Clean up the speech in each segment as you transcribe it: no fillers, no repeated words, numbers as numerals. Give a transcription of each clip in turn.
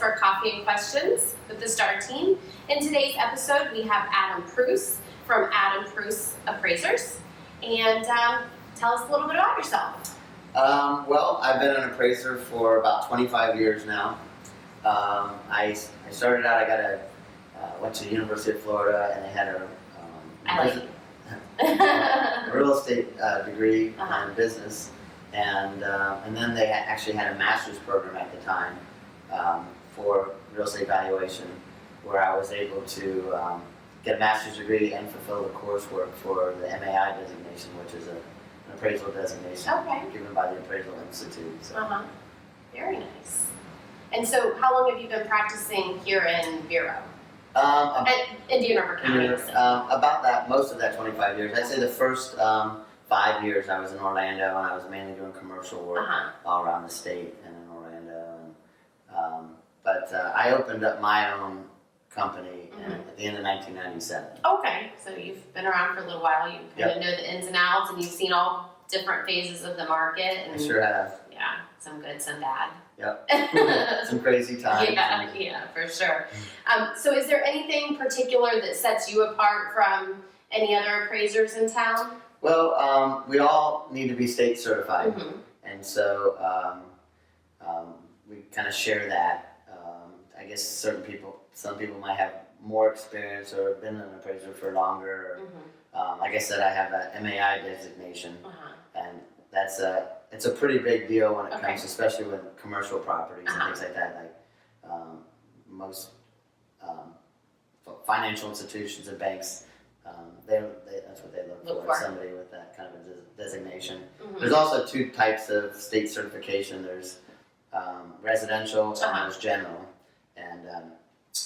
for Coffee and Questions with the STAR team. In today's episode, we have Adam Pruce from Adam Pruce Appraisers. And tell us a little bit about yourself. Well, I've been an appraiser for about 25 years now. I started out, went to the University of Florida, and I had a real estate degree in business, and then they actually had a master's program at the time for real estate valuation, where I was able to get a master's degree and fulfill the coursework for the MAI designation, which is an appraisal designation given by the Appraisal Institute. So. Very nice. And so, how long have you been practicing here in Vero? Indian River County. About that, most of that 25 years. I'd say the first 5 years I was in Orlando, and I was mainly doing commercial work all around the state and in Orlando. But I opened up my own company at the end of 1997. Okay, so you've been around for a little while. You kind of know the ins and outs, and you've seen all different phases of the market. And I sure have. Yeah, some good, some bad. Yep. Some crazy times. Yeah, for sure. So is there anything particular that sets you apart from any other appraisers in town? Well, we all need to be state certified. And so we kind of share that. I guess some people might have more experience or been an appraiser for longer. Or, like I said, I have a MAI designation, and it's a pretty big deal when it comes, especially with commercial properties and things like that. Like most financial institutions and banks, that's what they look for. Somebody with that kind of a designation. There's also two types of state certification. There's residential and there's general. And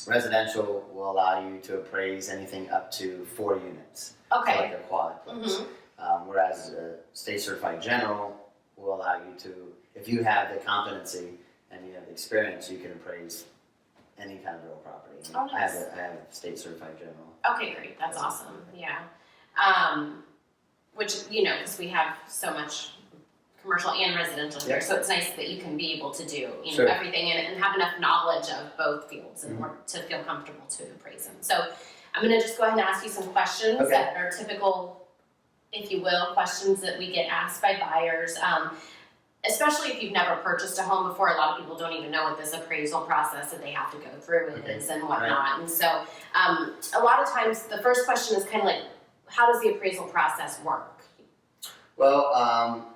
residential will allow you to appraise anything up to 4 units. So like a quadplex. Whereas state certified general will allow you to, if you have the competency and you have the experience, you can appraise any kind of real property. Nice. I have state certified general. Okay, great. That's awesome. Yeah. Which, because we have so much commercial and residential here, so it's nice that you can be able to do everything and have enough knowledge of both fields in order to feel comfortable to appraise them. So I'm going to just go ahead and ask you some questions that are typical, if you will, questions that we get asked by buyers. Especially if you've never purchased a home before, a lot of people don't even know what this appraisal process that they have to go through is and whatnot. And so a lot of times the first question is kind of like, how does the appraisal process work? Well,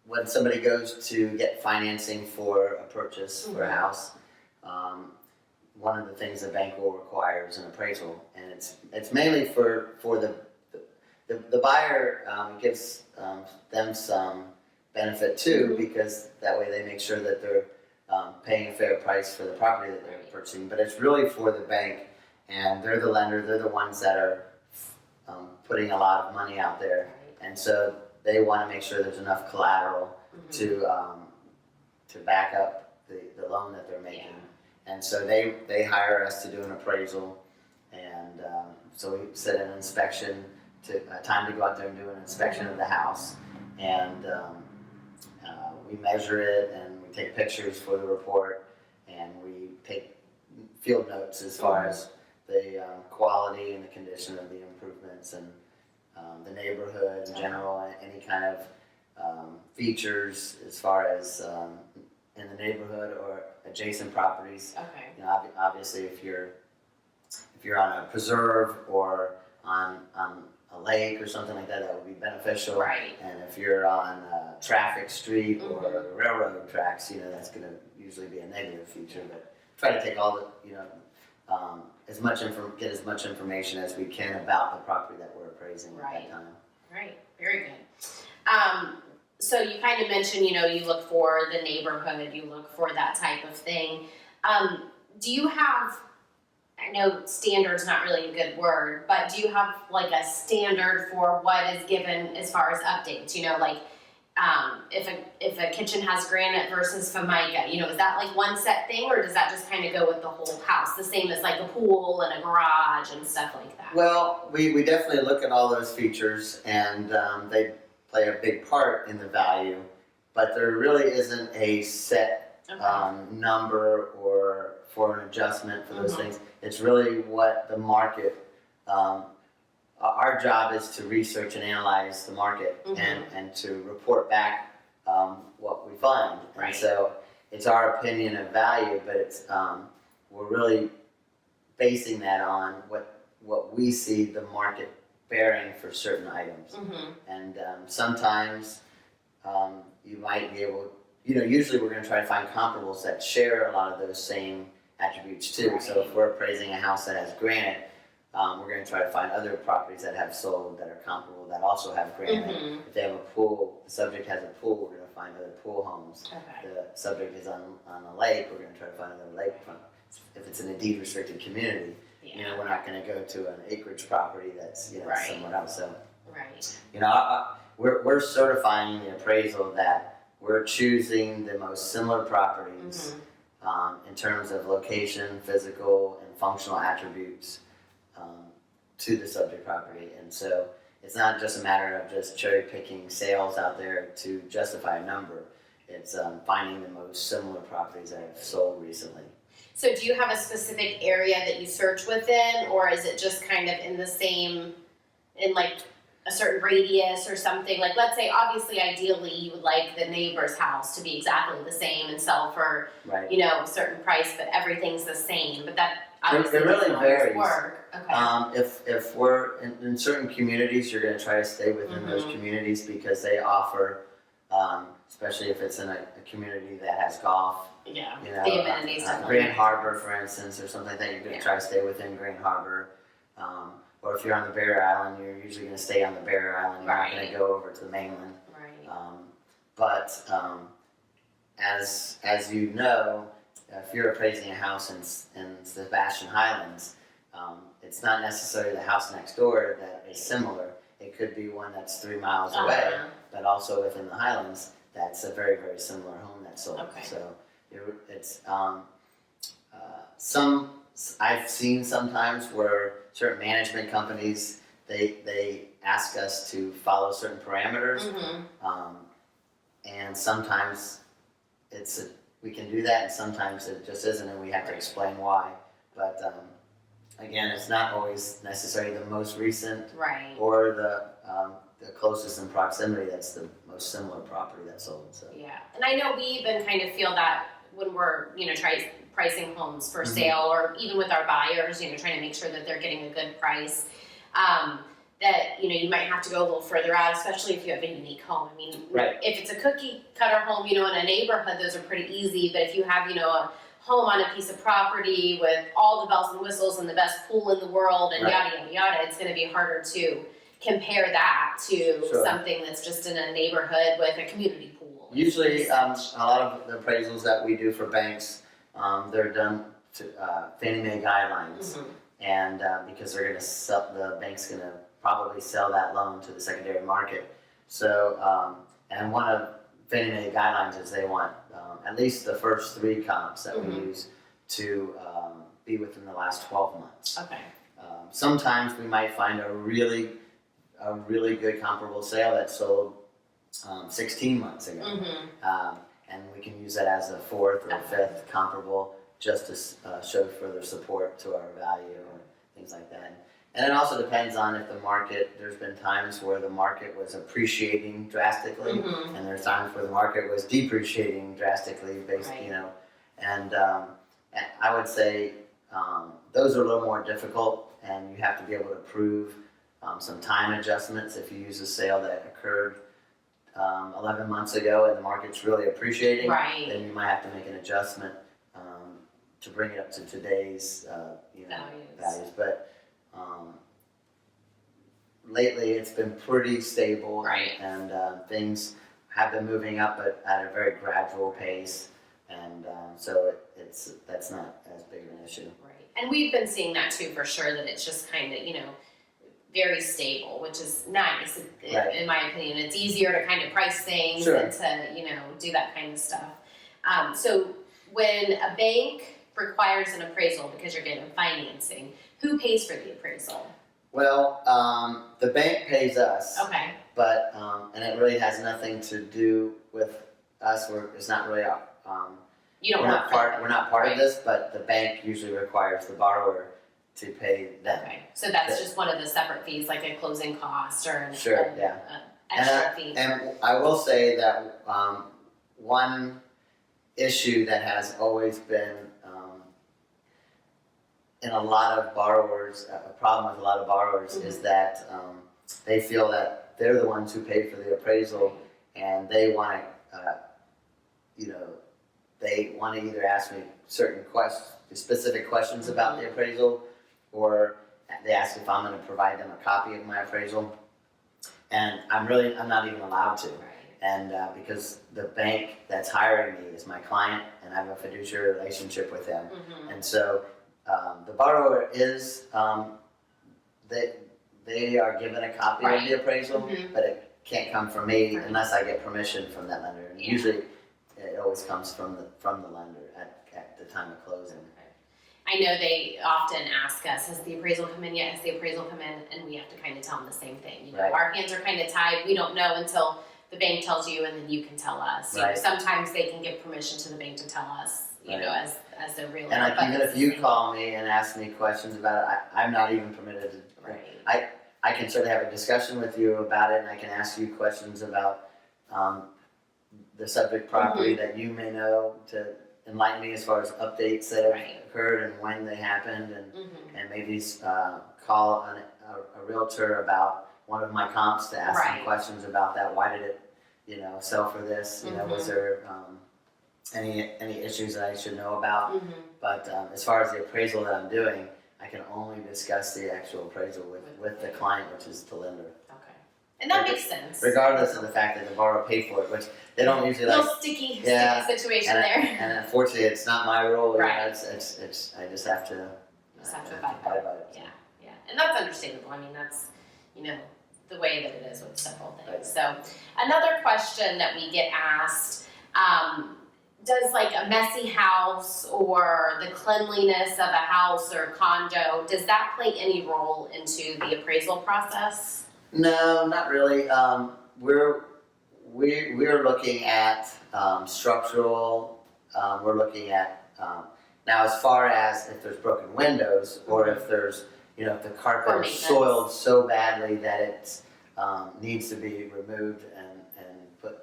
when somebody goes to get financing for a purchase for a house, one of the things the bank will require is an appraisal, and it's mainly for the buyer. Gives them some benefit too, because that way they make sure that they're paying a fair price for the property that they're purchasing. But it's really for the bank, and they're the lender. They're the ones that are putting a lot of money out there, and so they want to make sure there's enough collateral to back up the loan that they're making. And so they hire us to do an appraisal, and so we set an inspection, time to go out there and do an inspection of the house, and we measure it, and we take pictures for the report, and we take field notes as far as the quality and the condition of the improvements, and the neighborhood in general, any kind of features as far as in the neighborhood or adjacent properties. Obviously, if you're on a preserve or on a lake or something like that, that would be beneficial. And if you're on a traffic street or railroad tracks, that's going to usually be a negative feature. But try to take all the get as much information as we can about the property that we're appraising at that time. Right. Very good. So you kind of mentioned, you look for the neighborhood, you look for that type of thing. Do you have, I know standard's not really a good word, but do you have like a standard for what is given as far as updates? Like if a kitchen has granite versus Formica, is that like one set thing, or does that just kind of go with the whole house, the same as like a pool and a garage and stuff like that? Well, we definitely look at all those features, and they play a big part in the value, but there really isn't a set number or for an adjustment for those things. It's really what the market, our job is to research and analyze the market and to report back what we find. And so it's our opinion of value, but it's we're really basing that on what we see the market bearing for certain items. And sometimes you might be able, usually we're going to try to find comparables that share a lot of those same attributes too. So if we're appraising a house that has granite, we're going to try to find other properties that have sold that are comparable that also have granite. If they have a pool, the subject has a pool, we're going to find other pool homes. The subject is on a lake, we're going to try to find another lakefront. If it's in a deed restricted community, we're not going to go to an acreage property that's somewhere else. So we're certifying the appraisal that we're choosing the most similar properties in terms of location, physical, and functional attributes to the subject property. And so it's not just a matter of just cherry picking sales out there to justify a number. It's finding the most similar properties that have sold recently. So do you have a specific area that you search within, or is it just kind of in the same, in like a certain radius or something? Like, let's say, obviously, ideally, you would like the neighbor's house to be exactly the same and sell for, a certain price, but everything's the same. But that obviously it really varies. Work. Okay. If we're in certain communities, you're going to try to stay within those communities because they offer, especially if it's in a community that has golf. The amenities. Grand Harbor, for instance, or something like that, you're going to try to stay within Grand Harbor. Or if you're on the Barrier Island, you're usually going to stay on the Barrier Island. You're not going to go over to the mainland. But as you know, if you're appraising a house in Sebastian Highlands, it's not necessarily the house next door that is similar. It could be one that's 3 miles away, but also within the Highlands, that's a very, very similar home that's sold. So it's I've seen sometimes where certain management companies they ask us to follow certain parameters, and sometimes we can do that, and sometimes it just isn't, and we have to explain why. But again, it's not always necessarily the most recent or the closest in proximity that's the most similar property that's sold. So and I know we even kind of feel that when we're pricing homes for sale, or even with our buyers, trying to make sure that they're getting a good price. That you might have to go a little further out, especially if you have a unique home. I mean, if it's a cookie cutter home, in a neighborhood, those are pretty easy. But if you have, a home on a piece of property with all the bells and whistles and the best pool in the world and yada yada yada, it's going to be harder to compare that to something that's just in a neighborhood with a community pool. Usually, a lot of the appraisals that we do for banks, they're done to Fannie Mae guidelines, and because they're going to sell, the bank's going to probably sell that loan to the secondary market. So, and one of Fannie Mae guidelines is they want at least the first 3 comps that we use to be within the last 12 months. Sometimes we might find a really good comparable sale that sold 16 months ago, and we can use that as a 4th or 5th comparable just to show further support to our value or things like that. And it also depends on if the market, there's been times where the market was appreciating drastically, and there's times where the market was depreciating drastically based, and I would say those are a little more difficult, and you have to be able to prove some time adjustments. If you use a sale that occurred 11 months ago and the market's really appreciating, then you might have to make an adjustment to bring it up to today's values. But lately it's been pretty stable, and things have been moving up at a very gradual pace, and so that's not as big of an issue. And we've been seeing that too, for sure, that it's just kind of, very stable, which is nice. In my opinion, it's easier to kind of price things and to, do that kind of stuff. So when a bank requires an appraisal because you're getting financing, who pays for the appraisal? Well, the bank pays us. But, and it really has nothing to do with us. It's not really You don't we're work not for part, them. we're not part of this, but the bank usually requires the borrower to pay them. Okay, so that's just one of the separate fees, like a closing cost or Sure, yeah. extra fee. And I will say that one issue that has always been in a lot of borrowers, a problem with a lot of borrowers is that they feel that they're the ones who paid for the appraisal and they want to, they want to either ask me certain specific questions about the appraisal, or they ask if I'm going to provide them a copy of my appraisal. And I'm not even allowed to. Right. And because the bank that's hiring me is my client and I have a fiduciary relationship with them. And so the borrower is, they are given a copy of the appraisal, but it can't come from me unless I get permission from that lender. And usually it always comes from the lender at the time of closing. I know they often ask us, has the appraisal come in yet? Has the appraisal come in? And we have to kind of tell them the same thing. You know, our hands are kind of tied. We don't know until the bank tells you, and then you can tell us. You know, sometimes they can give permission to the bank to tell us, you know, as a realtor. And like, even if you call me and ask me questions about it, I'm not even permitted to. I can certainly have a discussion with you about it, and I can ask you questions about the subject property that you may know to enlighten me as far as updates that have occurred and when they happened, and maybe call a realtor about one of my comps to ask them questions about that. Why did it, sell for this? You know, was there any issues that I should know about? But as far as the appraisal that I'm doing, I can only discuss the actual appraisal with the client, which is the lender. Okay, and that makes sense. Regardless of the fact that the borrower paid for it, which they don't usually like. Little sticky situation there. And unfortunately, it's not my role. Right. It's I just have to. Abide by it. Yeah, and that's understandable. I mean, that's the way that it is with several things. So, another question that we get asked. Does like a messy house or the cleanliness of a house or condo, does that play any role into the appraisal process? No, not really. We're looking at structural. We're looking at now as far as if there's broken windows or if there's if the carpet is soiled so badly that it needs to be removed and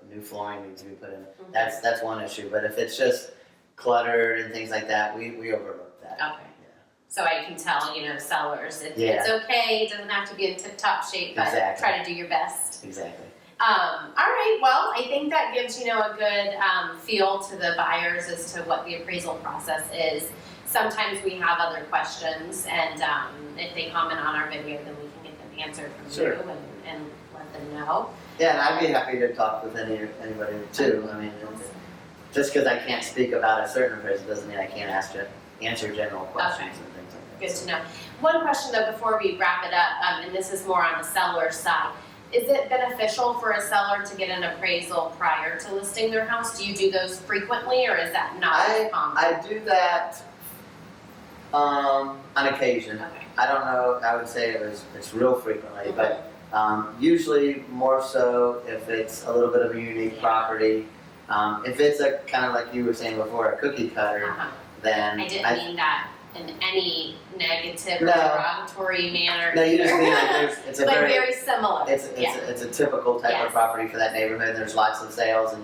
new flooring needs to be put in. That's one issue. But if it's just cluttered and things like that, we overlook that. Okay. Yeah. So I can tell, sellers, it's okay. It doesn't have to be in tip-top shape, but try to do your best. Exactly. All right. Well, I think that gives a good feel to the buyers as to what the appraisal process is. Sometimes we have other questions, and if they comment on our video, then we can get them answered from you and let them know. Yeah, and I'd be happy to talk with anybody too. I mean, just because I can't speak about a certain appraisal doesn't mean I can't answer general questions and things like that. Good to know. One question though before we wrap it up, and this is more on the seller's side. Is it beneficial for a seller to get an appraisal prior to listing their house? Do you do those frequently, or is that not common? I do that on occasion. Okay. I don't know. I would say it's real frequently, but. Usually more so if it's a little bit of a unique property. If it's a kind of like you were saying before, a cookie cutter, then I didn't mean that in any negative or derogatory manner. No, you just mean like it's a very similar. It's a typical type of property for that neighborhood. There's lots of sales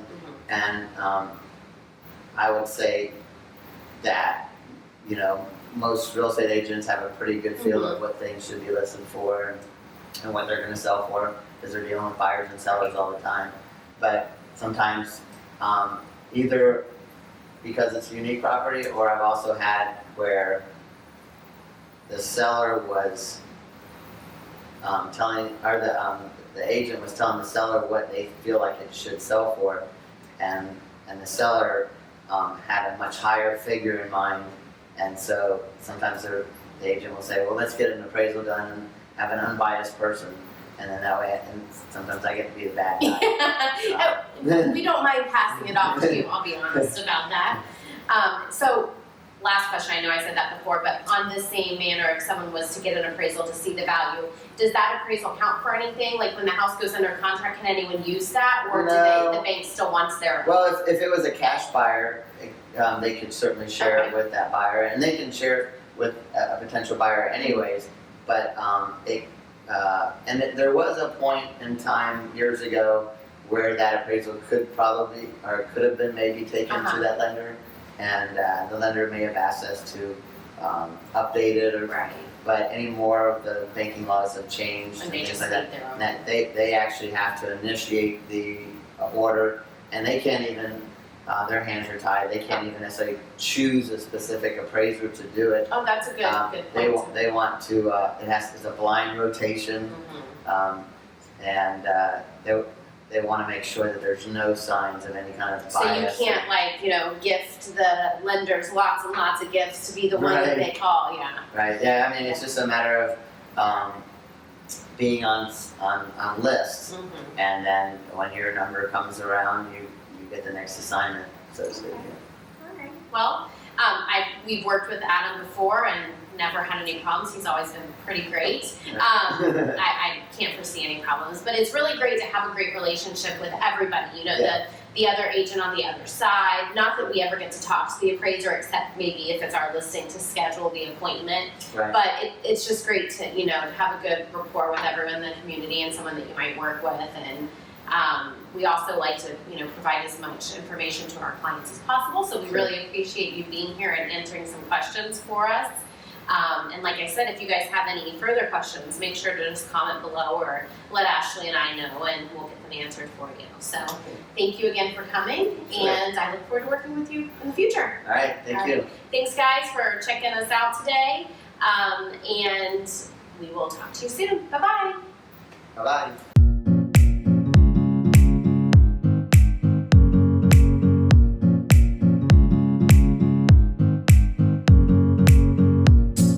and I would say that most real estate agents have a pretty good feel of what things should be listed for and what they're going to sell for, because they're dealing with buyers and sellers all the time. But sometimes, either because it's unique property, or I've also had where the seller was the agent was telling the seller what they feel like it should sell for, and the seller had a much higher figure in mind, and so sometimes the agent will say, well, let's get an appraisal done and have an unbiased person, and then that way, and sometimes I get to be the bad guy. We don't mind passing it off to you, I'll be honest about that. So, last question, I know I said that before, but on the same manner, if someone was to get an appraisal to see the value, does that appraisal count for anything? Like when the house goes under contract, can anyone use that, or do the bank still wants their? Well, if it was a cash buyer, they could certainly share it with that buyer, and they can share it with a potential buyer anyways. But there was a point in time years ago where that appraisal could have been maybe taken to that lender, and the lender may have asked us to update it, or but any more of the banking laws have changed and things like that. That they actually have to initiate the order, and they can't even. Their hands are tied. They can't even necessarily choose a specific appraiser to do it. Oh, that's a good point. They want to. It's a blind rotation, and they want to make sure that there's no signs of any kind of bias. So you can't gift the lenders lots and lots of gifts to be the one that they call. Yeah. Right. Yeah. I mean, it's just a matter of being on lists, and then when your number comes around, you get the next assignment, so to speak. All right. Well, we've worked with Adam before and never had any problems. He's always been pretty great. I can't foresee any problems, but it's really great to have a great relationship with everybody. The other agent on the other side. Not that we ever get to talk to the appraiser, except maybe if it's our listing to schedule the appointment. Right. But it's just great to have a good rapport with everyone in the community and someone that you might work with. And we also like to, provide as much information to our clients as possible. So we really appreciate you being here and answering some questions for us. And like I said, if you guys have any further questions, make sure to just comment below or let Ashley and I know, and we'll get them answered for you. So thank you again for coming, and I look forward to working with you in the future. All right, thank you. Thanks, guys, for checking us out today, and we will talk to you soon. Bye-bye. Bye-bye.